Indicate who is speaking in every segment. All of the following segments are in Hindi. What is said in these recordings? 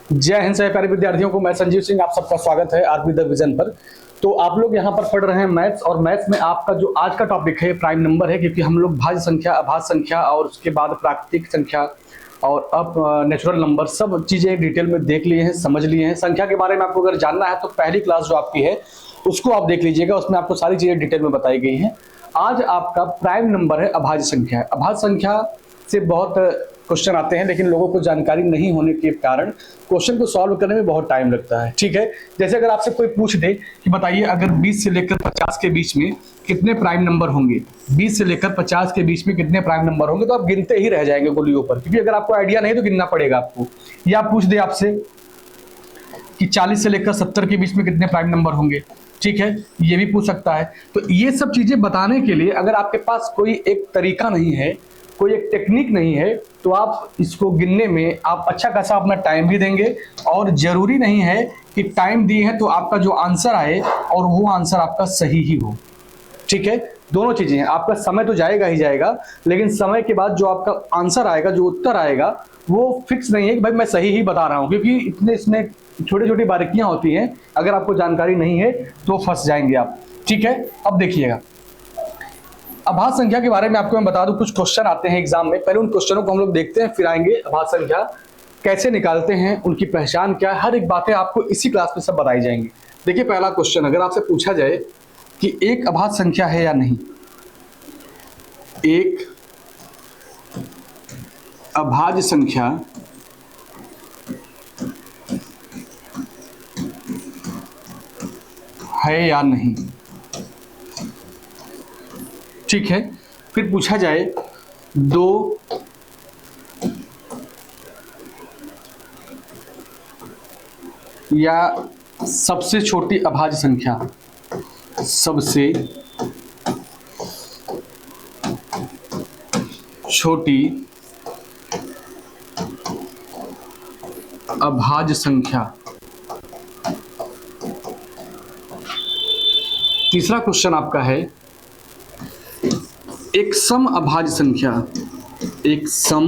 Speaker 1: जय हिंद सभी प्यारे विद्यार्थियों को, मैं संजीव सिंह, आप सबका स्वागत है आरपी द विजन पर। तो आप लोग यहाँ पर पढ़ रहे हैं मैथ्स, और मैथ्स में आपका जो आज का टॉपिक है प्राइम नंबर है, क्योंकि हम लोग भाज्य संख्या, अभाज्य संख्या और उसके बाद प्राकृतिक संख्या और अब नेचुरल नंबर सब चीजें डिटेल में देख लिए हैं, समझ लिए हैं। संख्या के बारे में आपको अगर जानना है तो पहली क्लास जो आपकी है उसको आप देख लीजिएगा, उसमें आपको सारी चीजें डिटेल में बताई गई हैं। आज आपका प्राइम नंबर है अभाज्य संख्या। अभाज्य संख्या से बहुत क्वेश्चन आते हैं, लेकिन लोगों को जानकारी नहीं होने के कारण क्वेश्चन को सॉल्व करने में बहुत टाइम लगता है। ठीक है, जैसे अगर आपसे कोई पूछ दे कि बताइए अगर 20 से लेकर 50 के बीच में कितने प्राइम नंबर होंगे, 20 से लेकर 50 के बीच में कितने प्राइम नंबर होंगे, तो आप गिनते ही रह जाएंगे गोलियों पर, क्योंकि अगर आपको आइडिया नहीं तो गिनना पड़ेगा आपको। या पूछ दे आपसे कि 40 से लेकर 70 के बीच में कितने प्राइम नंबर होंगे, ठीक है, ये भी पूछ सकता है। तो ये सब चीजें बताने के लिए अगर आपके पास कोई एक तरीका नहीं है, कोई एक टेक्निक नहीं है, तो आप इसको गिनने में आप अच्छा खासा अपना टाइम भी देंगे, और जरूरी नहीं है कि टाइम दिए हैं तो आपका जो आंसर आए और वो आंसर आपका सही ही हो। ठीक है, दोनों चीजें हैं, आपका समय तो जाएगा ही जाएगा, लेकिन समय के बाद जो आपका आंसर आएगा, जो उत्तर आएगा, वो फिक्स नहीं है कि भाई मैं सही ही बता रहा हूं, क्योंकि इतने इसमें छोटी छोटी बारीकियां होती हैं। अगर आपको जानकारी नहीं है तो फंस जाएंगे आप। ठीक है, अब देखिएगा अभाज्य संख्या के बारे में आपको मैं बता दूं, कुछ क्वेश्चन आते हैं एग्जाम में। पहले उन क्वेश्चनों को हम लोग देखते हैं, फिर आएंगे अभाज्य संख्या कैसे निकालते हैं, उनकी पहचान क्या है, हर एक बातें आपको इसी क्लास में सब बताई जाएंगी। देखिए पहला क्वेश्चन, अगर आपसे पूछा जाए कि एक अभाज्य संख्या है या नहीं, एक अभाज्य संख्या है या नहीं, ठीक है। फिर पूछा जाए दो या सबसे छोटी अभाज्य संख्या, सबसे छोटी अभाज्य संख्या। तीसरा क्वेश्चन आपका है एक सम अभाज्य संख्या, एक सम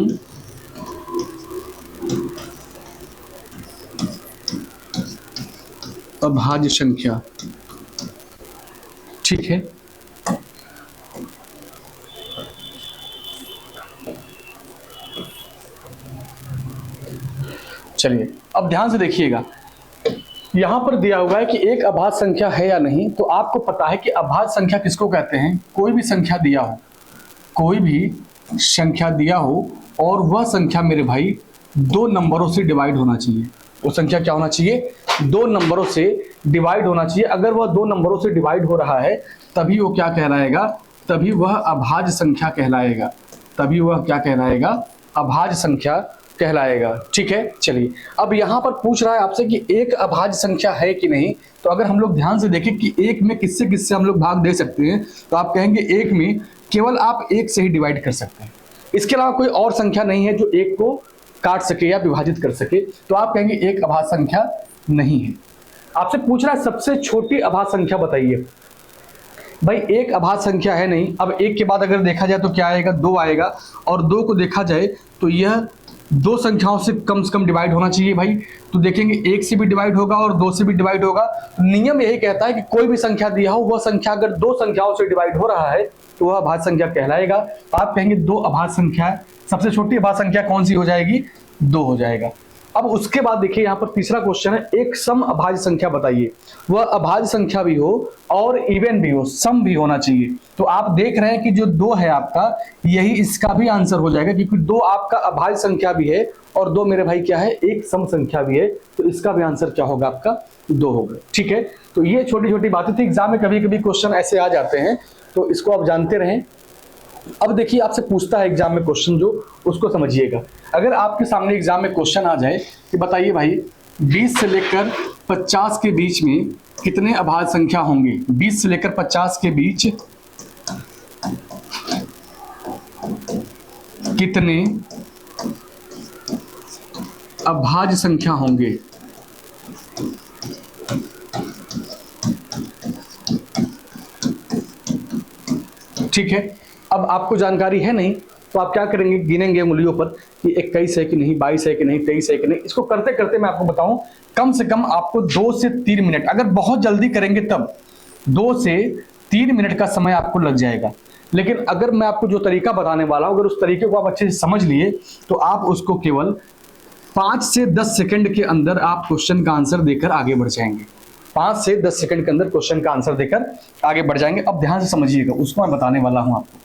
Speaker 1: अभाज्य संख्या, ठीक है। चलिए अब ध्यान से देखिएगा, यहां पर दिया हुआ है कि एक अभाज्य संख्या है या नहीं। तो आपको पता है कि अभाज्य संख्या किसको कहते हैं, कोई भी संख्या दिया हो, कोई भी संख्या दिया हो और वह संख्या मेरे भाई दो नंबरों से डिवाइड होना चाहिए। वो संख्या क्या होना चाहिए, दो नंबरों से डिवाइड होना चाहिए। अगर वह दो नंबरों से डिवाइड हो रहा है तभी वो क्या कहलाएगा, तभी वह अभाज्य संख्या कहलाएगा, तभी वह क्या कहलाएगा, अभाज्य संख्या कहलाएगा। ठीक है, चलिए अब यहां पर पूछ रहा है आपसे कि एक अभाज्य संख्या है कि नहीं। तो अगर हम लोग ध्यान से देखें कि एक में किससे किससे हम लोग भाग दे सकते हैं, तो आप कहेंगे एक में केवल आप एक से ही डिवाइड कर सकते हैं, इसके अलावा कोई और संख्या नहीं है जो एक को काट सके या विभाजित कर सके। तो आप कहेंगे एक अभाज्य संख्या नहीं है। आपसे पूछ रहा है सबसे छोटी अभाज्य संख्या बताइए। भाई एक अभाज्य संख्या है नहीं। अब एक के बाद अगर देखा जाए तो क्या आएगा, दो आएगा, और दो को देखा जाए तो यह दो संख्याओं से कम डिवाइड होना चाहिए भाई। तो देखेंगे एक से भी डिवाइड होगा और दो से भी डिवाइड होगा। तो नियम यही कहता है कि कोई भी संख्या दिया हो, वह संख्या अगर दो संख्याओं से डिवाइड हो रहा है तो वह अभाज्य संख्या कहलाएगा। आप कहेंगे दो अभाज्य संख्या, सबसे छोटी अभाज्य संख्या कौन सी हो जाएगी, दो हो जाएगा। अब उसके बाद देखिए यहाँ पर तीसरा क्वेश्चन है एक सम अभाज्य संख्या बताइए। वह अभाज्य संख्या भी हो और इवन भी हो, सम भी होना चाहिए। तो आप देख रहे हैं कि जो दो है आपका, यही इसका भी आंसर हो जाएगा, क्योंकि दो आपका अभाज्य संख्या भी है और दो मेरे भाई क्या है, एक सम संख्या भी है। तो इसका भी आंसर क्या होगा, आपका दो होगा। ठीक है, तो ये छोटी छोटी बातें थी, एग्जाम में कभी कभी क्वेश्चन ऐसे आ जाते हैं, तो इसको आप जानते रहें। अब देखिए आपसे पूछता है एग्जाम में क्वेश्चन, जो उसको समझिएगा। अगर आपके सामने एग्जाम में क्वेश्चन आ जाए कि बताइए भाई 20 से लेकर 50 के बीच में कितने अभाज्य संख्या होंगे, 20 से लेकर 50 के बीच कितने अभाज्य संख्या होंगे, ठीक है। अब आपको जानकारी है नहीं तो आप क्या करेंगे, गिनेंगे उंगलियों पर कि 21 है कि नहीं, 22 है कि नहीं, 23 है कि नहीं। इसको करते करते मैं आपको बताऊं, कम से कम आपको 2 से 3 मिनट, अगर बहुत जल्दी करेंगे तब 2 से 3 मिनट का समय आपको लग जाएगा। लेकिन अगर मैं आपको जो तरीका बताने वाला हूं, अगर उस तरीके को आप अच्छे से समझ लिए तो आप उसको केवल 5 से 10 सेकंड के अंदर आप क्वेश्चन का आंसर देकर आगे बढ़ जाएंगे। 5 से 10 सेकंड के अंदर क्वेश्चन का आंसर देकर आगे बढ़ जाएंगे। अब ध्यान से समझिएगा, उसको मैं बताने वाला हूं आपको।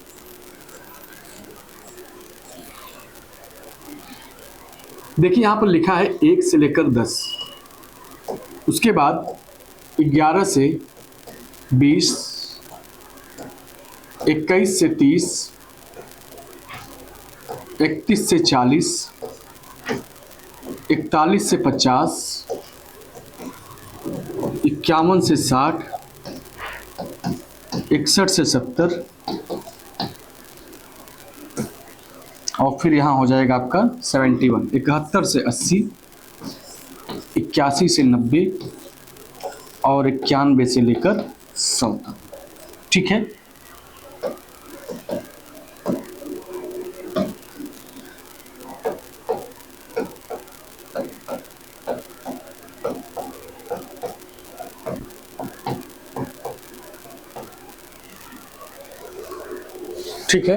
Speaker 1: देखिए यहां पर लिखा है 1 से लेकर 10, उसके बाद 11 से 20, 21 से 30, 31 से 40, 41 से 50, 51 से 60, 61 से 70, और फिर यहाँ हो जाएगा आपका 71, 71 से 80, 81 से 90 और 91 से लेकर 100 तक। ठीक है, ठीक है।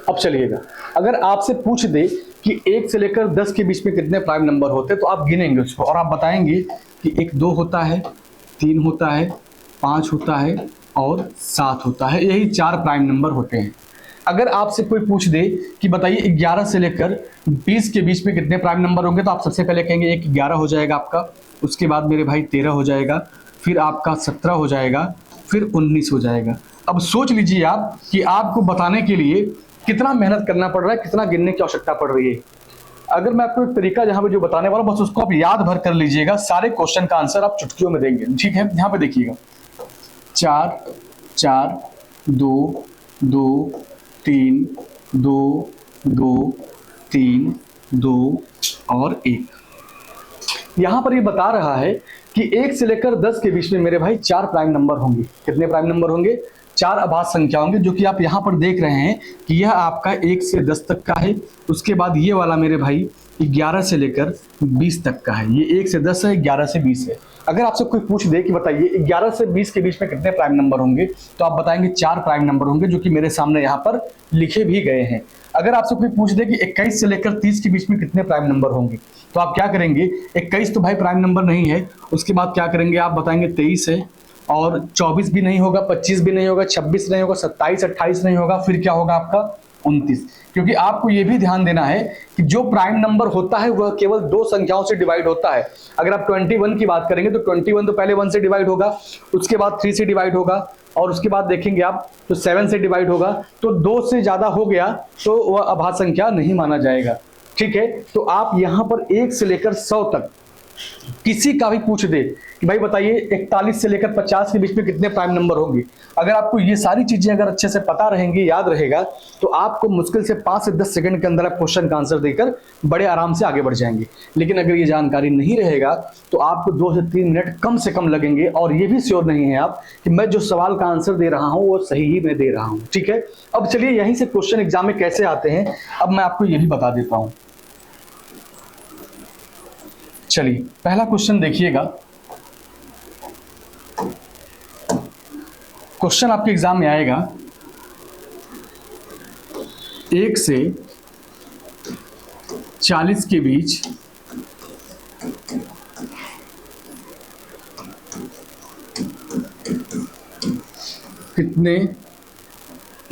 Speaker 1: अब चलिएगा, अगर आपसे पूछ दे कि 1 से लेकर 10 के बीच में कितने प्राइम नंबर होते हैं, तो आप गिनेंगे उसको और आप बताएंगे कि 1 2 होता है, 3 होता है, 5 होता है और 7 होता है। यही 4 प्राइम नंबर होते हैं। अगर आपसे कोई पूछ दे कि बताइए 11 से लेकर 20 के बीच में कितने प्राइम नंबर होंगे, तो आप सबसे पहले कहेंगे एक 11 हो जाएगा आपका, उसके बाद मेरे भाई 13 हो जाएगा, फिर आपका 17 हो जाएगा, फिर 19 हो जाएगा। अब सोच लीजिए आप कि आपको बताने के लिए कितना मेहनत करना पड़ रहा है, कितना गिनने की आवश्यकता पड़ रही है। अगर मैं आपको एक तरीका जहां पे जो बताने वाला हूं, बस उसको आप याद भर कर लीजिएगा, सारे क्वेश्चन का आंसर आप चुटकियों में देंगे। ठीक है, यहां पे देखिएगा 4 4 2 2 3 2 2 3 2 और 1। यहां पर ये बता रहा है कि 1 से लेकर 10 के बीच में मेरे भाई 4 प्राइम नंबर होंगे। कितने प्राइम नंबर होंगे? 4 अभाज्य संख्या होंगे, जो कि आप यहां पर देख रहे हैं कि यह आपका 1 से 10 तक का है। उसके बाद ये वाला मेरे भाई 11 से लेकर 20 तक का है। ये 1 से 10 है, 11 से 20 है। अगर आपसे कोई पूछ दे कि बताइए 11 से 20 के बीच में कितने प्राइम नंबर होंगे, तो आप बताएंगे 4 प्राइम नंबर होंगे, जो कि मेरे सामने यहाँ पर लिखे भी गए हैं। अगर आपसे कोई पूछ दे कि 21 से लेकर 30 के बीच में कितने प्राइम नंबर होंगे, तो आप क्या करेंगे, 21 तो भाई प्राइम नंबर नहीं है। उसके बाद क्या करेंगे, आप बताएंगे 23 है, और 24 भी नहीं होगा, 25 भी नहीं होगा, 26 नहीं होगा, 27 28 नहीं होगा, फिर क्या होगा आपका 29। क्योंकि आपको यह भी ध्यान देना है कि जो प्राइम नंबर होता है वह केवल 2 संख्याओं से डिवाइड होता है। अगर आप 21 की बात करेंगे तो 21 तो पहले 1 से डिवाइड होगा, उसके बाद 3 से डिवाइड होगा, और उसके बाद देखेंगे आप तो 7 से डिवाइड होगा। तो 2 से ज्यादा हो गया तो वह अभाज्य संख्या नहीं माना जाएगा। ठीक है, तो आप यहां पर 1 से लेकर 100 तक किसी का भी पूछ दे कि भाई बताइए 41 से लेकर 50 के बीच में कितने प्राइम नंबर होंगे, अगर आपको ये सारी चीजें अगर अच्छे से पता रहेंगी, याद रहेगा, तो आपको मुश्किल से 5 से 10 सेकंड के अंदर आप क्वेश्चन का आंसर देकर बड़े आराम से आगे बढ़ जाएंगे। लेकिन अगर ये जानकारी नहीं रहेगा तो आपको 2 से 3 मिनट कम से कम लगेंगे, और ये भी श्योर नहीं है आप कि मैं जो सवाल का आंसर दे रहा हूं वो सही ही मैं दे रहा हूं। ठीक है, अब चलिए यहीं से क्वेश्चन एग्जाम में कैसे आते हैं अब मैं आपको ये भी बता देता हूं। चलिए पहला क्वेश्चन देखिएगा। क्वेश्चन आपके एग्जाम में आएगा 1 से 40 के बीच कितने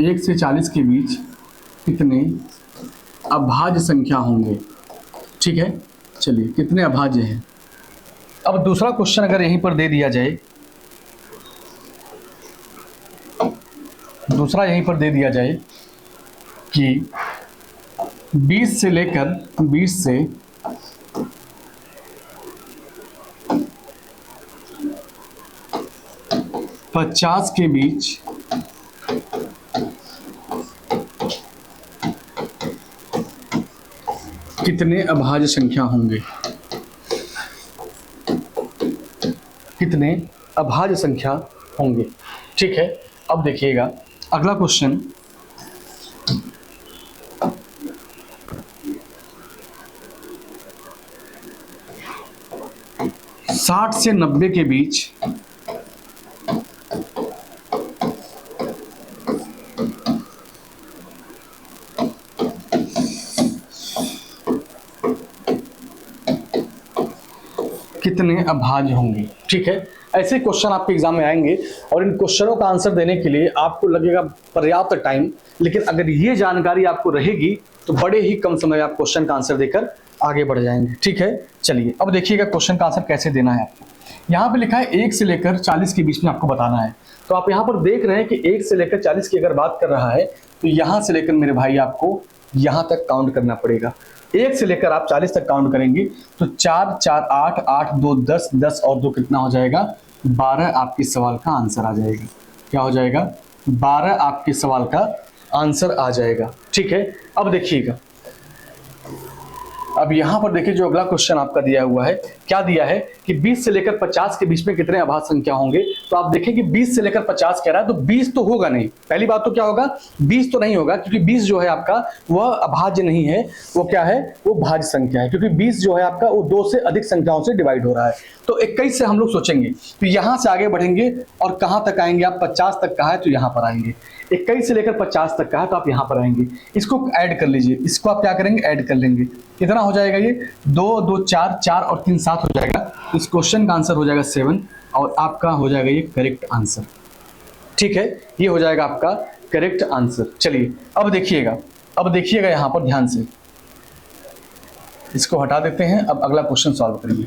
Speaker 1: 1 से 40 के बीच कितने अभाज्य संख्या होंगे। ठीक है, चलिए कितने अभाज्य हैं। अब दूसरा क्वेश्चन अगर यहीं पर दे दिया जाए, दूसरा यहीं पर दे दिया जाए कि 20 से लेकर 20 से 50 के बीच कितने अभाज्य संख्या होंगे, कितने अभाज्य संख्या होंगे। ठीक है, अब देखिएगा अगला क्वेश्चन 60 से 90 के बीच कितने अभाज्य होंगे। ठीक है, ऐसे क्वेश्चन आपके एग्जाम में आएंगे और इन क्वेश्चनों का आंसर देने के लिए आपको लगेगा पर्याप्त टाइम, लेकिन अगर ये जानकारी आपको रहेगी तो बड़े ही कम समय में आप क्वेश्चन का आंसर देकर आगे बढ़ जाएंगे। ठीक है, चलिए अब देखिएगा क्वेश्चन का आंसर कैसे देना है आपको। यहाँ पे लिखा है 1 से लेकर 40 के बीच में आपको बताना है। तो आप यहाँ पर देख रहे हैं कि 1 से लेकर 40 की अगर बात कर रहा है तो यहाँ से लेकर मेरे भाई आपको यहाँ तक काउंट करना पड़ेगा। 1 से लेकर आप 40 तक काउंट करेंगे तो 4 4 8 8 2 10 10 और 2 कितना हो जाएगा 12 आपके सवाल का आंसर आ जाएगा। क्या हो जाएगा 12 आपके सवाल का आंसर आ जाएगा। ठीक है, अब देखिएगा, अब यहां पर देखिए जो अगला क्वेश्चन आपका दिया हुआ है, क्या दिया है कि 20 से लेकर 50 के बीच में कितने अभाज्य संख्या होंगे। तो आप देखें कि 20 से लेकर 50 कह रहा है तो 20 तो होगा नहीं। पहली बात तो क्या होगा 20 तो नहीं होगा, क्योंकि 20 जो है आपका वह अभाज्य नहीं है, वो क्या है वो भाज्य संख्या है, क्योंकि 20 जो है आपका वो 2 से अधिक संख्याओं से डिवाइड हो रहा है। तो 21 से हम लोग सोचेंगे तो यहां से आगे बढ़ेंगे और कहां तक आएंगे आप 50 तक कहा है तो यहां पर आएंगे। 21 से लेकर 50 तक का है तो आप यहां पर आएंगे। इसको ऐड कर लीजिए, इसको आप क्या करेंगे ऐड कर लेंगे। कितना हो जाएगा ये 2 2 4 4 और 3 7 हो जाएगा। इस क्वेश्चन का आंसर हो जाएगा 7 और आपका हो जाएगा ये करेक्ट आंसर। ठीक है, ये हो जाएगा आपका करेक्ट आंसर। चलिए अब देखिएगा यहां पर ध्यान से, इसको हटा देते हैं। अब अगला क्वेश्चन सॉल्व करेंगे।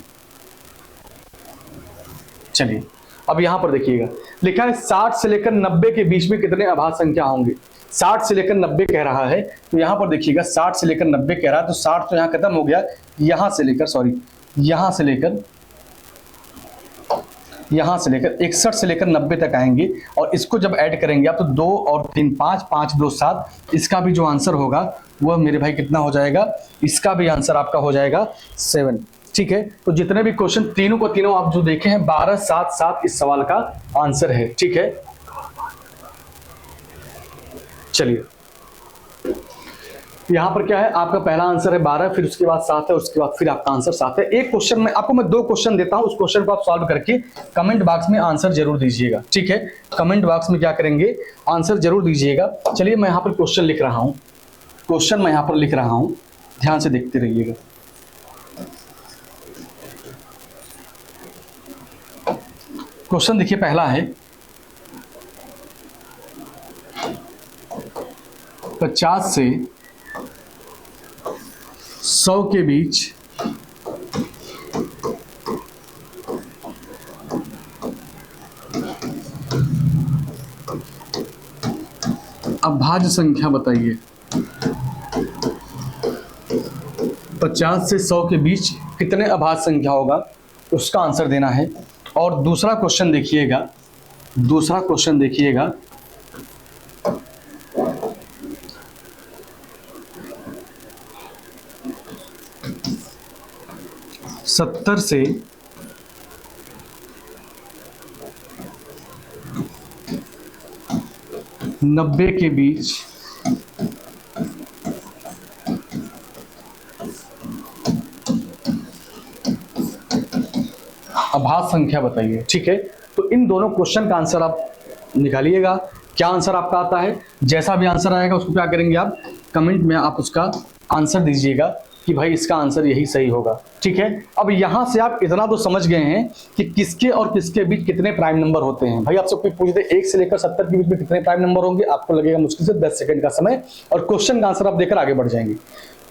Speaker 1: चलिए अब यहां पर देखिएगा लिखा है 60 से लेकर 90 के बीच में कितने अभाज्य संख्या होंगे। 60 से लेकर 90 कह रहा है तो यहां पर देखिएगा 60 से लेकर 90 कह रहा है तो 60 तो यहां खत्म हो गया, यहां से लेकर 61 से लेकर 90 तक आएंगे और इसको जब ऐड करेंगे आप तो 2 और 3 5 5 2 7, इसका भी जो आंसर होगा वह मेरे भाई कितना हो जाएगा, इसका भी आंसर आपका हो जाएगा 7। ठीक है, तो जितने भी क्वेश्चन तीनों को तीनों आप जो देखे हैं 12 7 7 इस सवाल का आंसर है। ठीक है, चलिए यहां पर क्या है आपका पहला आंसर है 12, फिर उसके बाद 7 है, उसके बाद फिर आपका आंसर 7 है। एक क्वेश्चन में आपको मैं 2 क्वेश्चन देता हूं, उस क्वेश्चन को आप सॉल्व करके कमेंट बॉक्स में आंसर जरूर दीजिएगा। ठीक है, कमेंट बॉक्स में क्या करेंगे आंसर जरूर दीजिएगा। चलिए मैं यहां पर क्वेश्चन लिख रहा हूं, ध्यान से देखते रहिएगा। क्वेश्चन देखिए पहला है 50 से 100 के बीच अभाज्य संख्या बताइए। 50 से 100 के बीच कितने अभाज्य संख्या होगा उसका आंसर देना है। और दूसरा क्वेश्चन देखिएगा 70 से 90 के बीच अभाज्य संख्या बताइए। ठीक है, तो इन दोनों क्वेश्चन का आंसर आप निकालिएगा। क्या आंसर आपका आता है, जैसा भी आंसर आएगा उसको क्या करेंगे आप कमेंट में आप उसका आंसर दीजिएगा कि भाई इसका आंसर यही सही होगा। ठीक है, अब यहां से आप इतना तो समझ गए हैं कि किसके और किसके बीच कितने प्राइम नंबर होते हैं। भाई आपसे कोई पूछ दे 1 से लेकर 70 के बीच में कितने प्राइम नंबर होंगे, आपको लगेगा मुश्किल से 10 सेकंड का समय और क्वेश्चन का आंसर आप देकर आगे बढ़ जाएंगे।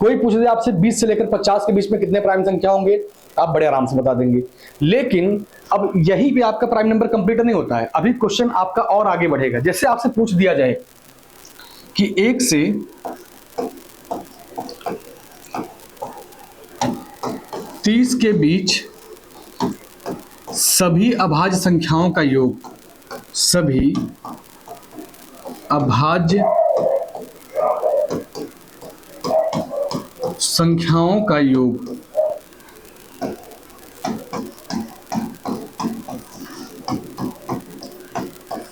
Speaker 1: कोई पूछ दे आपसे 20 से लेकर 50 के बीच में कितने प्राइम संख्या होंगे, आप बड़े आराम से बता देंगे। लेकिन अब यही भी आपका प्राइम नंबर कंप्लीट नहीं होता है, अभी क्वेश्चन आपका और आगे बढ़ेगा। जैसे आपसे पूछ दिया जाए कि 1 से 30 के बीच सभी अभाज्य संख्याओं का योग, सभी अभाज्य संख्याओं का योग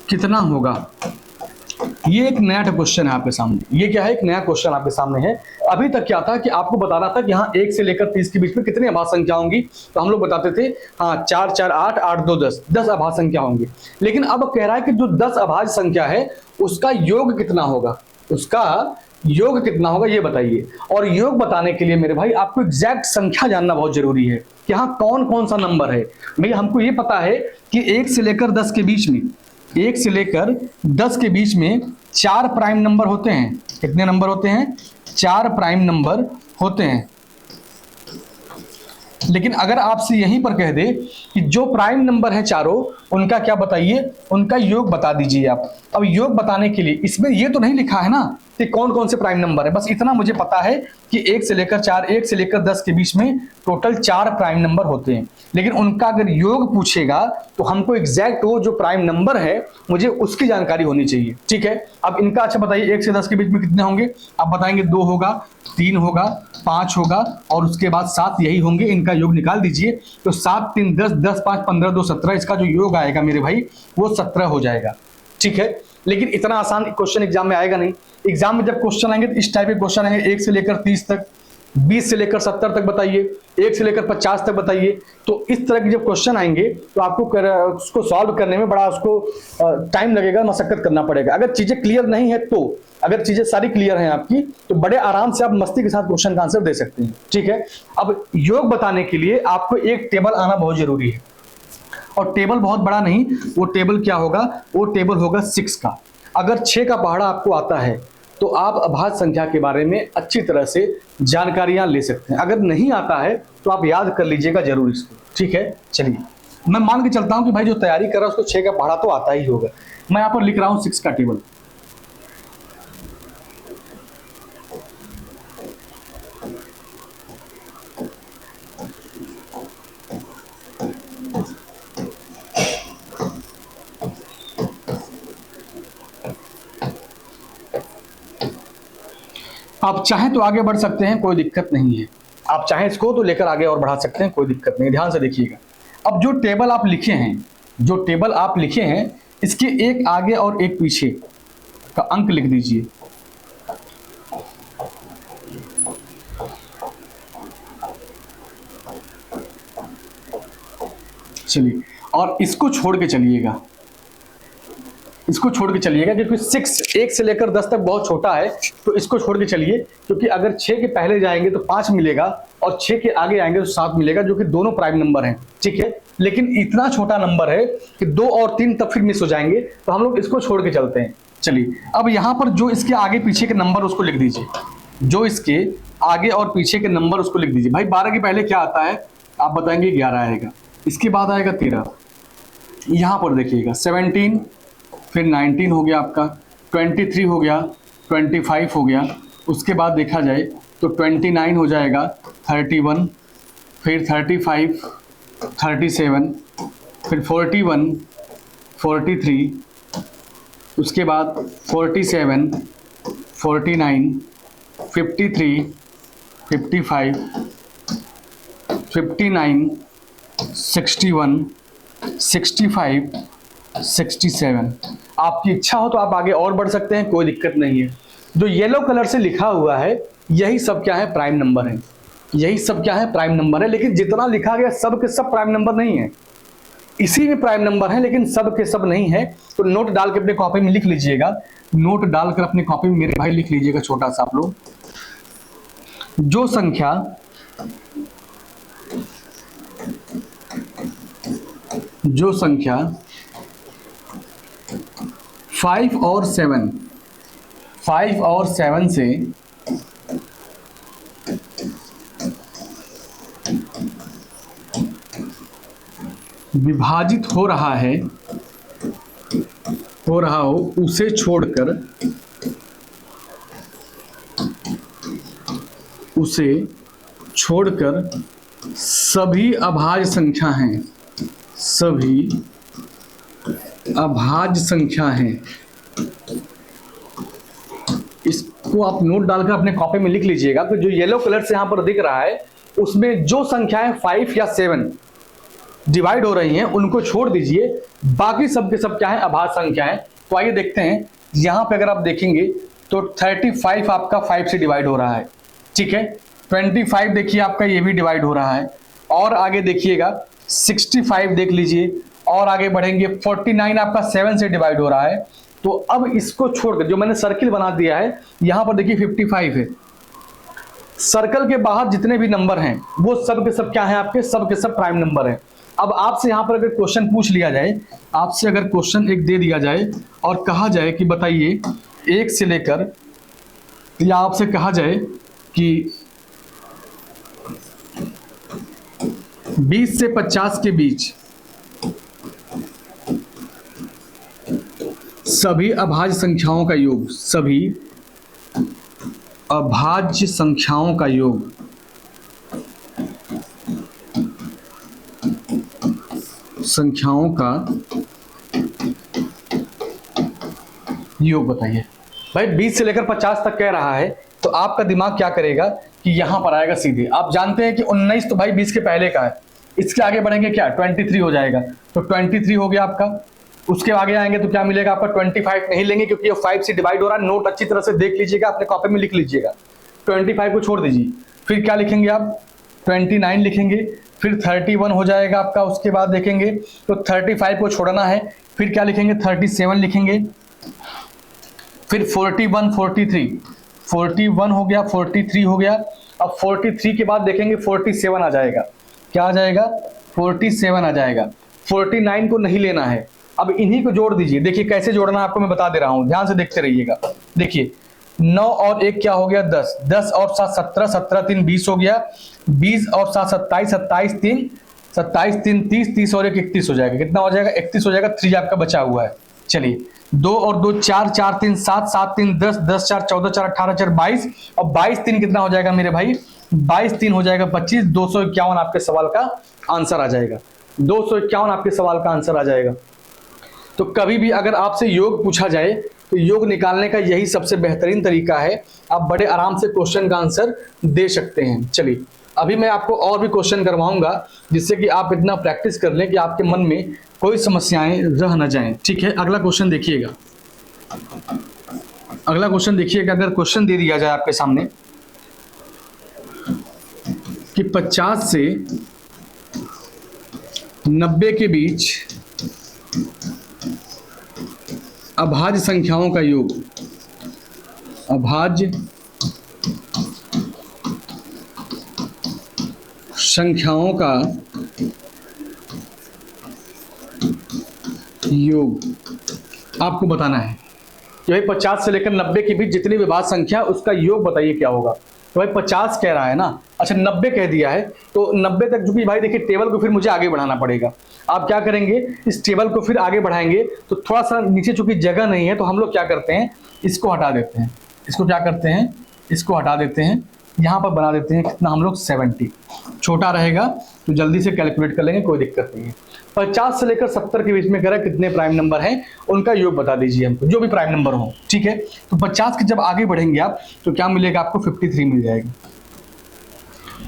Speaker 1: कितना होगा। ये एक नया क्वेश्चन है आपके सामने। ये क्या है? एक नया क्वेश्चन आपके सामने है। अभी तक क्या था कि आपको बताना था कि यहाँ 1 से लेकर 30 के बीच में कितनी अभाज्य संख्या होंगी, तो हम लोग बताते थे हाँ 4 4 8 8 2 10 10 अभाज्य संख्या होंगी। लेकिन अब कह रहा है कि जो 10 अभाज्य संख्या है उसका योग कितना होगा, उसका योग कितना होगा ये बताइए। और योग बताने के लिए मेरे भाई आपको एग्जैक्ट संख्या जानना बहुत जरूरी है कि हाँ कौन कौन सा नंबर है। भैया हमको ये पता है कि 1 से लेकर 10 के बीच में, 1 से लेकर 10 के बीच में 4 प्राइम नंबर होते हैं। कितने नंबर होते हैं? 4 प्राइम नंबर होते हैं। लेकिन अगर आपसे यहीं पर कह दे कि जो प्राइम नंबर है चारों, उनका क्या बताइए, उनका योग बता दीजिए आप। अब योग बताने के लिए इसमें ये तो नहीं लिखा है ना कि कौन कौन से प्राइम नंबर है, बस इतना मुझे पता है कि 1 से लेकर 4, 1 से लेकर 10 के बीच में टोटल 4 प्राइम नंबर होते हैं। लेकिन उनका अगर योग पूछेगा तो हमको एग्जैक्ट वो जो प्राइम नंबर है मुझे उसकी जानकारी होनी चाहिए। ठीक है, अब इनका अच्छा बताइए 1 से 10 के बीच में कितने होंगे? आप बताएंगे 2 होगा, 3 होगा, 5 होगा और उसके बाद 7 यही होंगे। इनका योग निकाल दीजिए तो 7 3 10, 10 5 15 2 17, इसका जो योग आएगा मेरे भाई वो 17 हो जाएगा। ठीक है, लेकिन इतना आसान क्वेश्चन एग्जाम में आएगा नहीं। एग्जाम में जब क्वेश्चन आएंगे तो इस टाइप के क्वेश्चन आएंगे 1 से लेकर 30 तक, 20 से लेकर 70 तक बताइए, 1 से लेकर 50 तक बताइए। तो इस तरह के जब क्वेश्चन आएंगे तो आपको उसको सॉल्व करने में बड़ा उसको टाइम लगेगा, मशक्कत करना पड़ेगा। अगर चीजें क्लियर नहीं है तो, अगर चीजें सारी क्लियर हैं आपकी तो बड़े आराम से आप मस्ती के साथ क्वेश्चन का आंसर दे सकते हैं। ठीक है, अब योग बताने के लिए आपको एक टेबल आना बहुत जरूरी है, और टेबल बहुत बड़ा नहीं, वो टेबल क्या होगा, वो टेबल होगा 6 का। अगर 6 का पहाड़ा आपको आता है तो आप अभाज्य संख्या के बारे में अच्छी तरह से जानकारियां ले सकते हैं। अगर नहीं आता है तो आप याद कर लीजिएगा जरूर इसको। ठीक है, चलिए मैं मान के चलता हूं कि भाई जो तैयारी कर रहा है उसको 6 का पहाड़ा तो आता ही होगा। मैं यहां पर लिख रहा हूं 6 का टेबल। आप चाहें तो आगे बढ़ सकते हैं, कोई दिक्कत नहीं है। आप चाहें इसको तो लेकर आगे और बढ़ा सकते हैं, कोई दिक्कत नहीं। ध्यान से देखिएगा, अब जो टेबल आप लिखे हैं, जो टेबल आप लिखे हैं इसके एक आगे और एक पीछे का अंक लिख दीजिए। चलिए, और इसको छोड़ के चलिएगा, इसको छोड़ के चलिएगा क्योंकि 6 1 से लेकर 10 तक बहुत छोटा है, तो इसको छोड़ के चलिए। क्योंकि अगर 6 के पहले जाएंगे तो 5 मिलेगा और 6 के आगे आएंगे तो 7 मिलेगा, जो कि दोनों प्राइम नंबर हैं। ठीक है, लेकिन इतना छोटा नंबर है कि 2 और 3 तब फिर मिस हो जाएंगे, तो हम लोग इसको छोड़ के चलते हैं। चलिए, अब यहाँ पर जो इसके आगे पीछे के नंबर उसको लिख दीजिए, जो इसके आगे और पीछे के नंबर उसको लिख दीजिए। भाई 12 के पहले क्या आता है? आप बताएंगे 11 आएगा, इसके बाद आएगा 13, यहाँ पर देखिएगा 17, फिर 19 हो गया आपका, 23 हो गया, 25 हो गया, उसके बाद देखा जाए तो 29 हो जाएगा, 31, फिर 35, 37, फिर 41, 43, उसके बाद 47, 49, 53, 55, 59, 61, 65, 67। आपकी इच्छा हो तो आप आगे और बढ़ सकते हैं, कोई दिक्कत नहीं है। जो येलो कलर से लिखा हुआ है यही सब क्या है? प्राइम नंबर है। यही सब क्या है? प्राइम नंबर है। लेकिन जितना लिखा गया सब के सब प्राइम नंबर नहीं है, इसी में प्राइम नंबर है लेकिन सब के सब नहीं है। तो नोट डाल के अपने कॉपी में लिख लीजिएगा, नोट डालकर अपने कॉपी में मेरे भाई लिख लीजिएगा छोटा सा आप लोग। जो संख्या जो संख्या 5 और 7 से विभाजित हो रहा हो उसे छोड़कर सभी अभाज्य संख्या हैं, सभी अभाज्य संख्या हैं। इसको आप नोट डालकर अपने कॉपी में लिख लीजिएगा। तो जो येलो कलर से यहां पर दिख रहा है उसमें जो संख्याएं 5 या 7 डिवाइड हो रही हैं उनको छोड़ दीजिए, बाकी सब के सब क्या है? अभाज्य संख्या है। तो आइए देखते हैं यहाँ पे अगर आप देखेंगे तो 35 आपका 5 से डिवाइड हो रहा है, ठीक है। 25 देखिए आपका ये भी डिवाइड हो रहा है, और आगे देखिएगा 65 देख लीजिए, और आगे बढ़ेंगे 49 आपका 7 से डिवाइड हो रहा है। तो अब इसको छोड़कर जो मैंने सर्किल बना दिया है, यहां पर देखिए 55 है। सर्कल के बाहर जितने भी नंबर हैं वो सब के सब क्या है आपके, सब के सब प्राइम नंबर है। अब आपसे यहां पर अगर क्वेश्चन पूछ लिया जाए, आपसे अगर क्वेश्चन एक दे दिया जाए और कहा जाए कि बताइए 1 से लेकर, या आपसे कहा जाए कि 20 से 50 के बीच सभी अभाज्य संख्याओं का योग, सभी अभाज्य संख्याओं का योग योग बताइए। भाई 20 से लेकर 50 तक कह रहा है, तो आपका दिमाग क्या करेगा कि यहां पर आएगा सीधे। आप जानते हैं कि 19 तो भाई 20 के पहले का है, इसके आगे बढ़ेंगे क्या 23 हो जाएगा, तो 23 हो गया आपका। उसके आगे आएंगे तो क्या मिलेगा आपका 25 नहीं लेंगे क्योंकि ये 5 से डिवाइड हो रहा है। नोट अच्छी तरह से देख लीजिएगा, अपने कॉपी में लिख लीजिएगा। 25 को छोड़ दीजिए, फिर क्या लिखेंगे आप 29 लिखेंगे, फिर 31 हो जाएगा आपका। उसके बाद देखेंगे तो 35 को छोड़ना है, फिर क्या लिखेंगे 37 लिखेंगे, फिर 41 41 हो गया, 43 हो गया। अब 43 के बाद देखेंगे 47 आ जाएगा, क्या आ जाएगा 47 आ जाएगा। 49 को नहीं लेना है, अब इन्हीं को जोड़ दीजिए। देखिए कैसे जोड़ना है आपको मैं बता दे रहा हूं, ध्यान से देखते रहिएगा। देखिए 9 और 1 क्या हो गया 10, 10 और 7 17, 17 3 20 हो गया, 20 और 7 27, 27 3 30, 30 और 1 31 हो जाएगा। कितना हो जाएगा 31 हो जाएगा। 3 आपका बचा हुआ है। चलिए 2 और 2 4, 4 3 7, 7 3 10, 10 4 14, 4 18, 4 22 और 22 3 कितना हो जाएगा मेरे भाई 22 3 हो जाएगा 25। 251 आपके सवाल का आंसर आ जाएगा। 251 आपके सवाल का आंसर आ जाएगा। तो कभी भी अगर आपसे योग पूछा जाए तो योग निकालने का यही सबसे बेहतरीन तरीका है। आप बड़े आराम से क्वेश्चन का आंसर दे सकते हैं। चलिए अभी मैं आपको और भी क्वेश्चन करवाऊंगा जिससे कि आप इतना प्रैक्टिस कर लें कि आपके मन में कोई समस्याएं रह न जाएं। ठीक है, अगला क्वेश्चन देखिएगा। अगला क्वेश्चन देखिएगा, अगर क्वेश्चन दे दिया जाए आपके सामने कि 50 से 90 के बीच अभाज्य संख्याओं का योग, अभाज्य संख्याओं का योग आपको बताना है कि भाई 50 से लेकर 90 के बीच जितनी भी भाज्य संख्या उसका योग बताइए क्या होगा। तो भाई 50 कह रहा है ना, अच्छा 90 कह दिया है, तो 90 तक चूंकि भाई देखिए टेबल को फिर मुझे आगे बढ़ाना पड़ेगा। आप क्या करेंगे, इस टेबल को फिर आगे बढ़ाएंगे तो थोड़ा सा नीचे चूंकि जगह नहीं है तो हम लोग क्या करते हैं, इसको हटा देते हैं। इसको क्या करते हैं, इसको हटा देते हैं, यहाँ पर बना देते हैं कितना हम लोग 70। छोटा रहेगा तो जल्दी से कैलकुलेट कर लेंगे, कोई दिक्कत नहीं है। 50 से लेकर 70 के बीच में कह कितने प्राइम नंबर हैं उनका योग बता दीजिए हमको, जो भी प्राइम नंबर हो। ठीक है, तो 50 के जब आगे बढ़ेंगे आप तो क्या मिलेगा आपको 53 मिल जाएगा।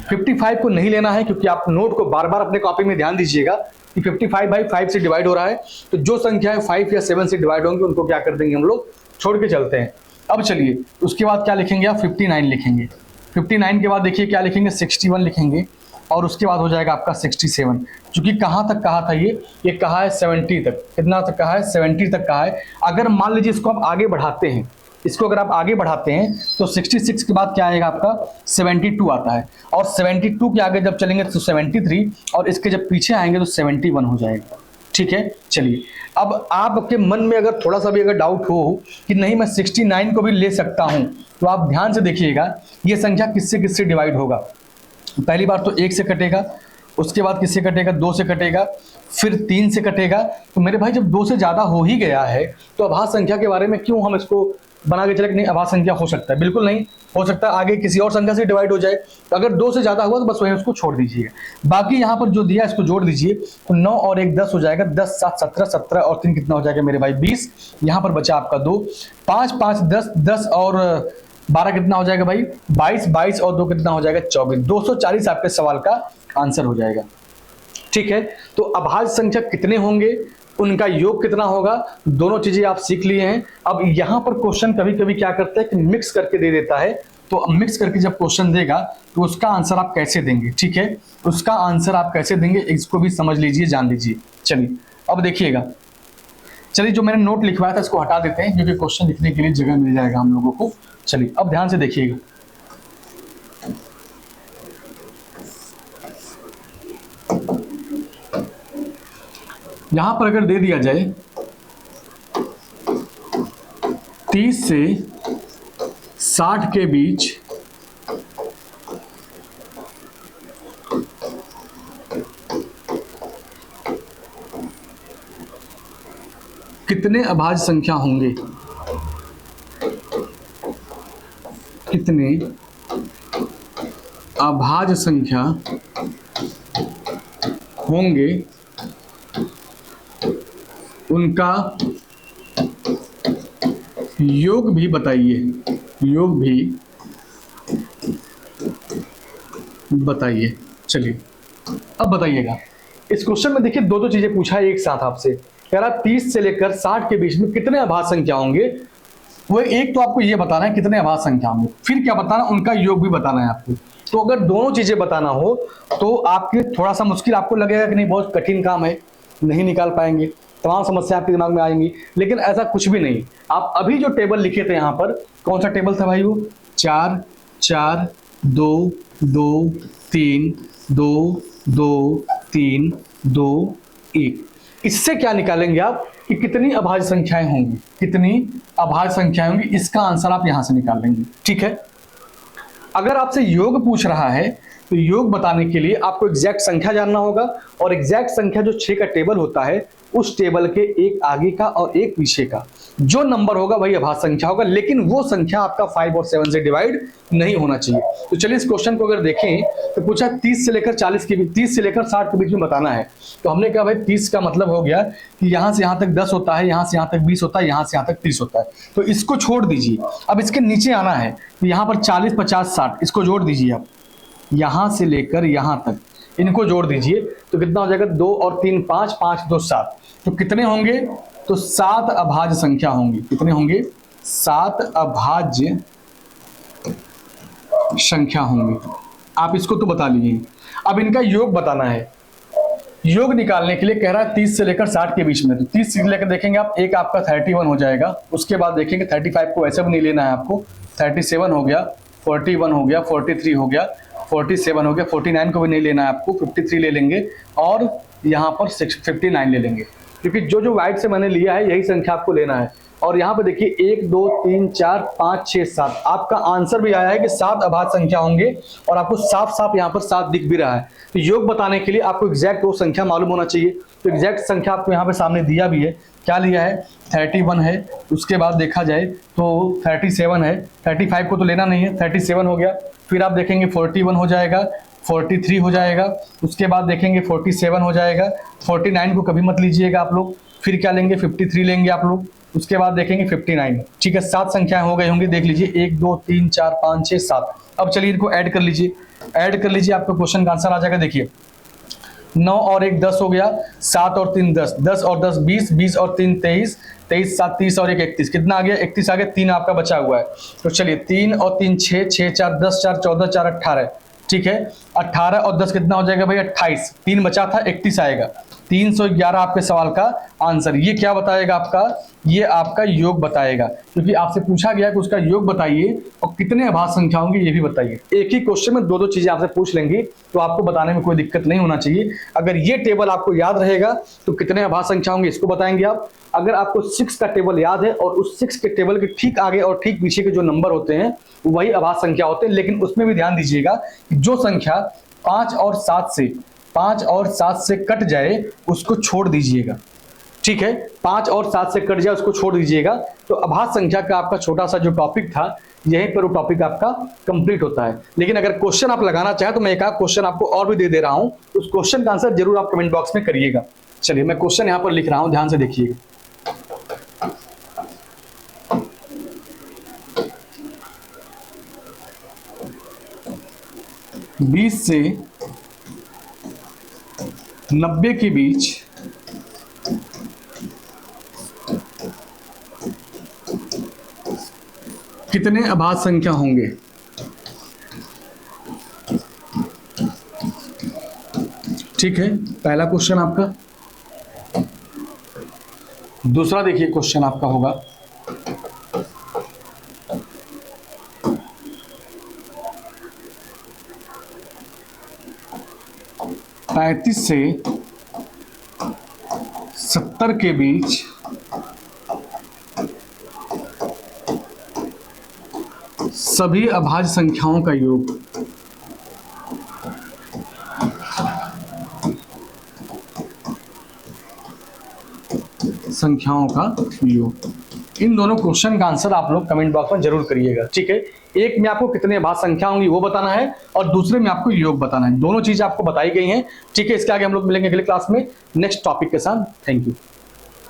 Speaker 1: 55 को नहीं लेना है क्योंकि आप नोट को बार बार अपने कॉपी में ध्यान दीजिएगा कि 55 भाई 5 से डिवाइड हो रहा है, तो जो संख्याएं 5 या 7 से डिवाइड होंगे उनको क्या कर देंगे हम लोग, छोड़ के चलते हैं। अब चलिए उसके बाद क्या लिखेंगे आप 59 लिखेंगे। 59 के बाद देखिए क्या लिखेंगे 61 लिखेंगे, और उसके बाद हो जाएगा आपका 67। क्योंकि कहाँ तक कहा था ये कहा है 70 तक। कितना तक कहा है 70 तक कहा है। अगर मान लीजिए इसको आप आगे बढ़ाते हैं, इसको अगर आप आगे बढ़ाते हैं तो 66 के बाद क्या आएगा आपका 72 आता है, और 72 के आगे जब चलेंगे तो 73, और इसके जब पीछे आएंगे तो 71 हो जाएगा। ठीक है, चलिए अब आपके मन में अगर थोड़ा सा भी अगर डाउट हो कि नहीं मैं 69 को भी ले सकता हूं, तो आप ध्यान से देखिएगा ये संख्या किससे किससे डिवाइड होगा। पहली बार तो 1 से कटेगा, उसके बाद किससे कटेगा 2 से कटेगा, फिर 3 से कटेगा। तो मेरे भाई जब 2 से ज़्यादा हो ही गया है तो अभाज्य संख्या के बारे में क्यों हम इसको बना के चले कि नहीं अभाज्य संख्या हो सकता है, बिल्कुल नहीं हो सकता। आगे किसी और संख्या से डिवाइड हो जाए, तो अगर 2 से ज़्यादा हुआ तो बस वही उसको छोड़ दीजिए। बाकी यहाँ पर जो दिया इसको जोड़ दीजिए, तो 9 और 1 10 हो जाएगा, 10 7 17, 17 और 3 कितना हो जाएगा मेरे भाई 20। यहाँ पर बचा आपका 2, 5 5 10, 10 और 12 कितना हो जाएगा भाई 22, 22 और 2 कितना हो जाएगा 24। 240 आपके सवाल का आंसर हो जाएगा। ठीक है, तो अभाज्य संख्या कितने होंगे उनका योग कितना होगा, दोनों चीजें आप सीख लिए हैं। अब यहां पर क्वेश्चन कभी कभी क्या करता है कि मिक्स करके दे देता है, तो मिक्स करके जब क्वेश्चन देगा तो उसका आंसर आप कैसे देंगे, ठीक है, उसका आंसर आप कैसे देंगे इसको भी समझ लीजिए, जान लीजिए। चलिए अब देखिएगा, चलिए जो मैंने नोट लिखवाया था इसको हटा देते हैं क्योंकि क्वेश्चन लिखने के लिए जगह मिल जाएगा हम लोगों को। चलिए अब ध्यान से देखिएगा, यहां पर अगर दे दिया जाए 30 से 60 के बीच कितने अभाज्य संख्या होंगे, कितने अभाज्य संख्या होंगे, उनका योग भी बताइए, योग भी बताइए। चलिए अब बताइएगा, इस क्वेश्चन में देखिए दो चीजें पूछा है एक साथ आपसे, कह रहा 30 से लेकर 60 के बीच में कितने अभाज्य संख्या होंगे। वो एक तो आपको ये बताना है कितने अभाज्य संख्या होंगे, फिर क्या बताना, उनका योग भी बताना है आपको। तो अगर दोनों चीजें बताना हो तो आपके थोड़ा सा मुश्किल आपको लगेगा कि नहीं बहुत कठिन काम है, नहीं निकाल पाएंगे, तमाम समस्या आपके दिमाग में आएंगी, लेकिन ऐसा कुछ भी नहीं। आप अभी जो टेबल लिखे थे यहाँ पर, कौन सा टेबल था भाई, वो 4 4 2 2 3 2 2 3 2 1, इससे क्या निकालेंगे आप कि कितनी अभाज्य संख्याएं होंगी, कितनी अभाज्य संख्याएं होंगी, इसका आंसर आप यहां से निकाल लेंगे, ठीक है। अगर आपसे योग पूछ रहा है तो योग बताने के लिए आपको एग्जैक्ट संख्या जानना होगा, और एग्जैक्ट संख्या जो 6 का टेबल होता है उस टेबल के एक आगे का और एक पीछे का जो नंबर होगा वही अभाज्य संख्या होगा, लेकिन वो संख्या आपका 5 और 7 से डिवाइड नहीं होना चाहिए। तो चलिए इस क्वेश्चन को अगर देखें तो पूछा 30 से लेकर 40 के बीच, 30 से लेकर 60 के बीच में बताना है। तो हमने कहा भाई 30 का मतलब हो गया कि यहां से यहां तक 10 होता है, यहां से यहां तक 20 होता है, यहां से यहां तक 30 होता है, तो इसको छोड़ दीजिए। अब इसके नीचे आना है तो यहां पर 40 50 60 इसको जोड़ दीजिए आप, यहां से लेकर यहां तक इनको जोड़ दीजिए तो कितना हो जाएगा, 2 और 3 5 5 2 7, तो कितने होंगे, तो 7 अभाज्य संख्या होंगी। कितने होंगे, 7 अभाज्य संख्या होंगी। आप इसको तो बता लीजिए। अब इनका योग बताना है, योग निकालने के लिए कह रहा है 30 से लेकर 60 के बीच में, तो 30 से लेकर देखेंगे आप, एक आपका 31 हो जाएगा, उसके बाद देखेंगे 35 को वैसे भी नहीं लेना है आपको, 37 हो गया, 41 हो गया, 43 हो गया, 47 हो गया, 49 को भी नहीं लेना है आपको, 53 ले लेंगे, और यहाँ पर 59 ले लेंगे, क्योंकि जो जो वाइट से मैंने लिया है यही संख्या आपको लेना है। और यहाँ पे देखिए 1 2 3 4 5 6 7, आपका आंसर भी आया है कि 7 अभाज्य संख्या होंगे, और आपको साफ साफ यहाँ पर 7 दिख भी रहा है। तो योग बताने के लिए आपको एग्जैक्ट वो संख्या मालूम होना चाहिए, तो एग्जैक्ट संख्या आपको यहाँ पे सामने दिया भी है, क्या लिया है, 31 है, उसके बाद देखा जाए तो 37 है, 35 को तो लेना नहीं है, 37 हो गया, फिर आप देखेंगे 41 हो जाएगा, 43 हो जाएगा, उसके बाद देखेंगे 47 हो जाएगा, 49 को कभी मत लीजिएगा आप लोग, फिर क्या लेंगे 53 लेंगे आप लोग, उसके बाद देखेंगे 59, ठीक है। 7 संख्याएं हो गई होंगी, देख लीजिए 1 2 3 4 5 6 7। अब चलिए इनको ऐड कर लीजिए, ऐड कर लीजिए, आपको क्वेश्चन का आंसर आ जाएगा। देखिए 9 और 1 10 हो गया, 7 और 3 10, 10 और 10 20, 20 और 3 23, 23 7 30 और 1 31, कितना आ गया, 31 आ गया, 3 आपका बचा हुआ है। तो चलिए 3 और 3 6, 6 4 10 4 14 4 18, ठीक है, 18 और 10 कितना हो जाएगा भाई 28, 3 बचा था 31 आएगा, 311 आपके सवाल का आंसर। ये क्या बताएगा आपका, ये आपका योग बताएगा, क्योंकि आपसे पूछा गया कि उसका योग बताइए और कितने अभाज्य संख्या होंगे ये भी बताइए। एक ही क्वेश्चन में दो दो चीजें आपसे पूछ लेंगी तो आपको बताने में कोई दिक्कत नहीं होना चाहिए। अगर ये टेबल आपको याद रहेगा तो कितने अभाज्य संख्या होंगे इसको बताएंगे आप। अगर आपको 6 का टेबल याद है और उस 6 के टेबल के ठीक आगे और ठीक पीछे के जो नंबर होते हैं वही अभाज्य संख्या होते हैं, लेकिन उसमें भी ध्यान दीजिएगा कि जो संख्या 5 और 7 से कट जाए उसको छोड़ दीजिएगा, ठीक है, 5 और 7 से कट जाए उसको छोड़ दीजिएगा। तो अभाज्य संख्या का आपका छोटा सा जो टॉपिक था यहीं पर वो टॉपिक आपका कंप्लीट होता है। लेकिन अगर क्वेश्चन आप लगाना चाहें तो मैं एक आध क्वेश्चन आपको और भी दे रहा हूं, उस क्वेश्चन का आंसर जरूर आप कमेंट बॉक्स में करिएगा। चलिए मैं क्वेश्चन यहां पर लिख रहा हूं, ध्यान से देखिएगा। बीस से 90 के बीच कितने अभाज्य संख्या होंगे? ठीक है, पहला क्वेश्चन आपका। दूसरा देखिए क्वेश्चन आपका होगा 35 से 70 के बीच सभी अभाज्य संख्याओं का योग। संख्याओं का योग। इन दोनों क्वेश्चन का आंसर आप लोग कमेंट बॉक्स में जरूर करिएगा। ठीक है, एक में आपको कितने अभाज्य संख्या होंगी वो बताना है और दूसरे में आपको योग बताना है। दोनों चीजें आपको बताई गई हैं। ठीक है, इसके आगे हम लोग मिलेंगे अगले क्लास में नेक्स्ट टॉपिक के साथ। Thank you.